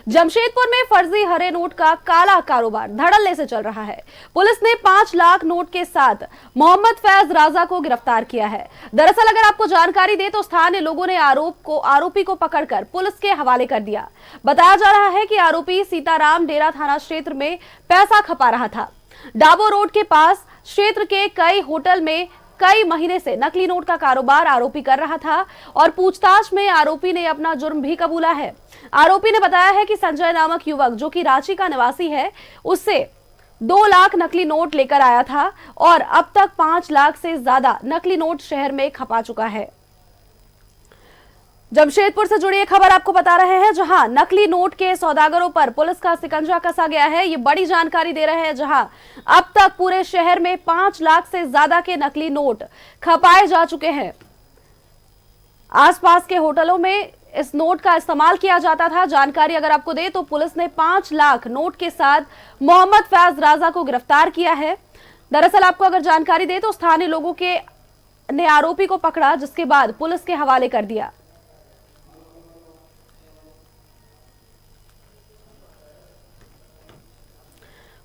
जमशेदपुर में फर्जी हरे नोट का काला कारोबार धड़ल्ले से चल रहा है। पुलिस ने 5 लाख नोट के साथ मोहम्मद फैज राजा को गिरफ्तार किया है। दरअसल अगर आपको जानकारी दे तो स्थानीय लोगों ने आरोपी को पकड़कर पुलिस के हवाले कर दिया। बताया जा रहा है कि आरोपी सीताराम डेरा थाना क्षेत्र में पैसा खपा रहा था। डाबो रोड के पास क्षेत्र के कई होटल में कई महीने से नकली नोट का कारोबार आरोपी कर रहा था और पूछताछ में आरोपी ने अपना जुर्म भी कबूला है। आरोपी ने बताया है कि संजय नामक युवक जो कि रांची का निवासी है, उससे 2 लाख नकली नोट लेकर आया था और अब तक 5 लाख से ज्यादा नकली नोट शहर में खपा चुका है। जमशेदपुर से जुड़ी एक खबर आपको बता रहे हैं, जहां नकली नोट के सौदागरों पर पुलिस का शिकंजा कसा गया है। ये बड़ी जानकारी दे रहे हैं, जहां अब तक पूरे शहर में 5 लाख से ज्यादा के नकली नोट खपाए जा चुके हैं। आसपास के होटलों में इस नोट का इस्तेमाल किया जाता था। जानकारी अगर आपको दे तो पुलिस ने 5 लाख नोट के साथ मोहम्मद फैज राजा को गिरफ्तार किया है। दरअसल आपको अगर जानकारी दे तो स्थानीय लोगों ने आरोपी को पकड़ा, जिसके बाद पुलिस के हवाले कर दिया।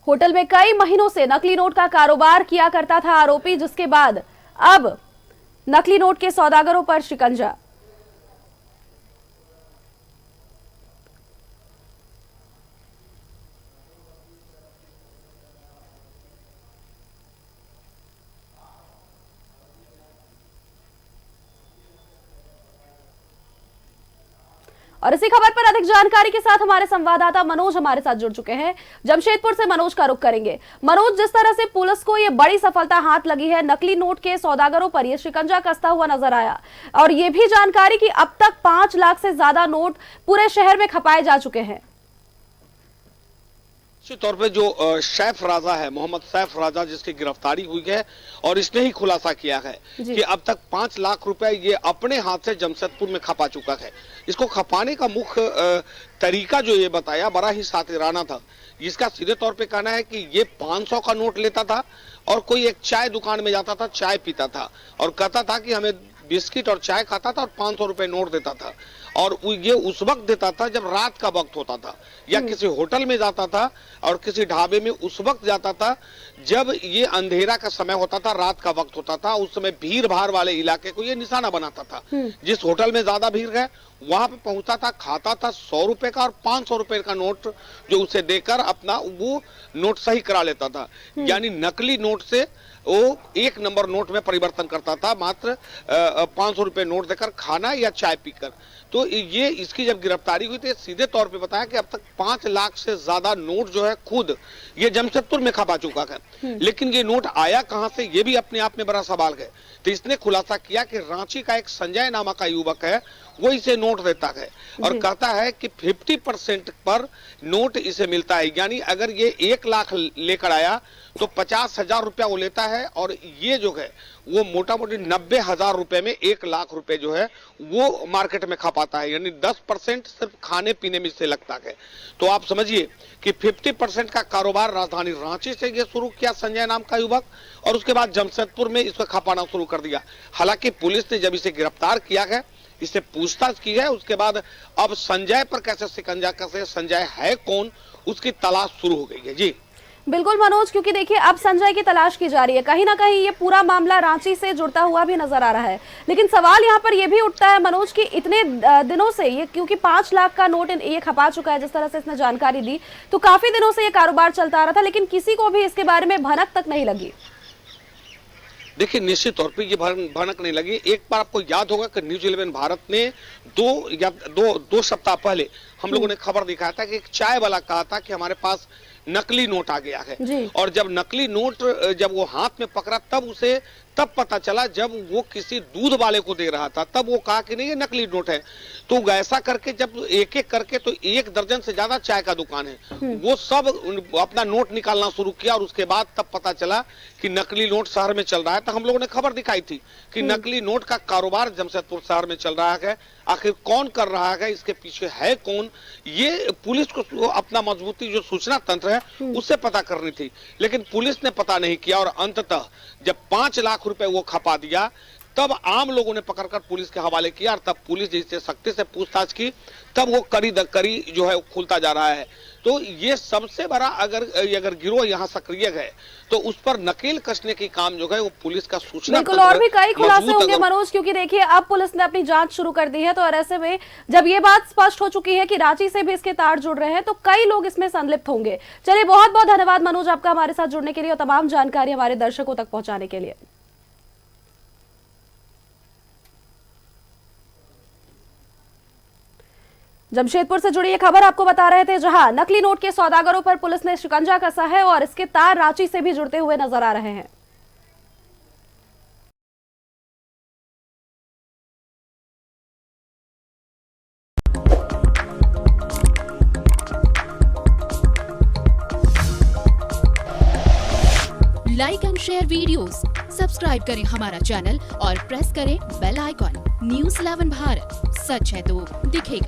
होटल में कई महीनों से नकली नोट का कारोबार किया करता था आरोपी, जिसके बाद अब नकली नोट के सौदागरों पर शिकंजा। और इसी खबर पर अधिक जानकारी के साथ हमारे संवाददाता मनोज हमारे साथ जुड़ चुके हैं। जमशेदपुर से मनोज का रुख करेंगे। मनोज, जिस तरह से पुलिस को ये बड़ी सफलता हाथ लगी है, नकली नोट के सौदागरों पर ये शिकंजा कसता हुआ नजर आया और ये भी जानकारी कि अब तक 5 लाख से ज्यादा नोट पूरे शहर में खपाए जा चुके हैं। निश्चित तौर पे जो सैफ राजा है, मोहम्मद सैफ राजा, जिसकी गिरफ्तारी हुई है और इसने ही खुलासा किया है कि अब तक 5 लाख रुपए ये अपने हाथ से जमशेदपुर में खपा चुका है। इसको खपाने का मुख्य तरीका जो ये बताया बड़ा ही सातिराना था। इसका सीधे तौर पे कहना है कि ये 500 का नोट लेता था और कोई एक चाय दुकान में जाता था, चाय पीता था और कहता था कि हमें बिस्किट और चाय खाता था और 500 रुपए नोट देता था। और ये उस वक्त देता था जब रात का वक्त होता था या किसी होटल में जाता था और किसी ढाबे में उस वक्त जाता था जब ये अंधेरा का समय होता था, रात का वक्त होता था। उस समय भीड़ भाड़ वाले इलाके को ये निशाना बनाता था। जिस होटल में ज्यादा भीड़ है वहां पे पहुंचता था, खाता था 100 रुपए का और 500 रुपए का नोट जो उसे देकर अपना वो नोट सही करा लेता था। यानी नकली नोट से वो 1 नंबर नोट में परिवर्तन करता था, मात्र 500 रुपए नोट देकर खाना या चाय पीकर। तो ये इसकी जब गिरफ्तारी हुई तो सीधे तौर पे बताया कि अब तक 5 लाख से ज्यादा नोट जो है खुद ये जमशेदपुर में खपा चुका है। लेकिन ये नोट आया कहां से, ये भी अपने आप में बड़ा सवाल है। तो इसने खुलासा किया कि रांची का एक संजय नामा का युवक है, वो इसे नोट देता है और कहता है कि 50% पर नोट इसे मिलता है। यानी अगर ये 1 लाख लेकर आया तो 50,000 रुपया वो लेता है और ये जो है वो मोटा मोटी 90,000 रुपए में 1 लाख रुपए जो है वो मार्केट में खपाता है। यानी 10% सिर्फ खाने पीने में इससे लगता है। तो आप समझिए कि 50% का कारोबार राजधानी रांची से ये शुरू किया संजय नाम का युवक और उसके बाद जमशेदपुर में इसको खपाना शुरू कर दिया। हालांकि पुलिस ने जब इसे गिरफ्तार किया है, इसे पूछताछ की है, उसके बाद अब संजय पर कैसे शिकंजा कसे, संजय है कौन, उसकी तलाश शुरू हो गई है। जी बिल्कुल मनोज, क्योंकि देखिए अब संजय की तलाश की जा रही है। कहीं ना कहीं ये पूरा मामला रांची से जुड़ता हुआ भी नजर आ रहा है। लेकिन सवाल यहाँ पर ये भी उठता है मनोज कि इतने दिनों से ये, क्योंकि 5 लाख का नोट ये खपा चुका है, जिस तरह से इसने जानकारी दी, तो काफी दिनों से ये कारोबार चलता आ रहा था, लेकिन किसी को भी इसके बारे में भनक तक नहीं लगी। देखिए निश्चित तौर पे ये भनक नहीं लगी। एक बार आपको याद होगा कि न्यूज़ 11 भारत ने 2 सप्ताह पहले हम लोगों ने खबर दिखाया था कि एक चाय वाला कहा था कि हमारे पास नकली नोट आ गया है। और जब नकली नोट जब वो हाथ में पकड़ा तब उसे तब पता चला, जब वो किसी दूध वाले को दे रहा था तब वो कहा कि नहीं ये नकली नोट है। तो ऐसा करके जब एक एक करके तो 1 दर्जन से ज्यादा चाय का दुकान है, वो सब अपना नोट निकालना शुरू किया और उसके बाद तब पता चला कि नकली नोट शहर में चल रहा है। तो हम लोगों ने खबर दिखाई थी कि नकली नोट का कारोबार जमशेदपुर शहर में चल रहा है। आखिर कौन कर रहा है, इसके पीछे है कौन, ये पुलिस को अपना मजबूती जो सूचना तंत्र है उससे पता करनी थी। लेकिन पुलिस ने पता नहीं किया और अंततः जब 5 लाख रुपए वो खपा दिया तब आम लोगों ने पकड़कर पुलिस के हवाले किया और तब पुलिस जिससे सख्ती से पूछताछ की, तब वो कड़ी जो है खुलता जा रहा है। तो ये सबसे बड़ा अगर गिरोह यहाँ सक्रिय है तो उस पर नकेल कसने की काम जो है वो पुलिस का सूचना बिल्कुल, और भी कई खुलासे होंगे मनोज, क्योंकि देखिए अब पुलिस ने अपनी जांच शुरू कर दी है। तो ऐसे में जब ये बात स्पष्ट हो चुकी है कि रांची से भी इसके तार जुड़ रहे हैं तो कई लोग इसमें संलिप्त होंगे। चलिए, बहुत बहुत धन्यवाद मनोज आपका हमारे साथ जुड़ने के लिए और तमाम जानकारी हमारे दर्शकों तक पहुंचाने के लिए। जमशेदपुर से जुड़ी ये खबर आपको बता रहे थे, जहां नकली नोट के सौदागरों पर पुलिस ने शिकंजा कसा है और इसके तार रांची से भी जुड़ते हुए नजर आ रहे हैं। Like and share videos, subscribe करें हमारा चैनल और प्रेस करें बेल आइकॉन। न्यूज़ 11 भारत, सच है तो दिखेगा।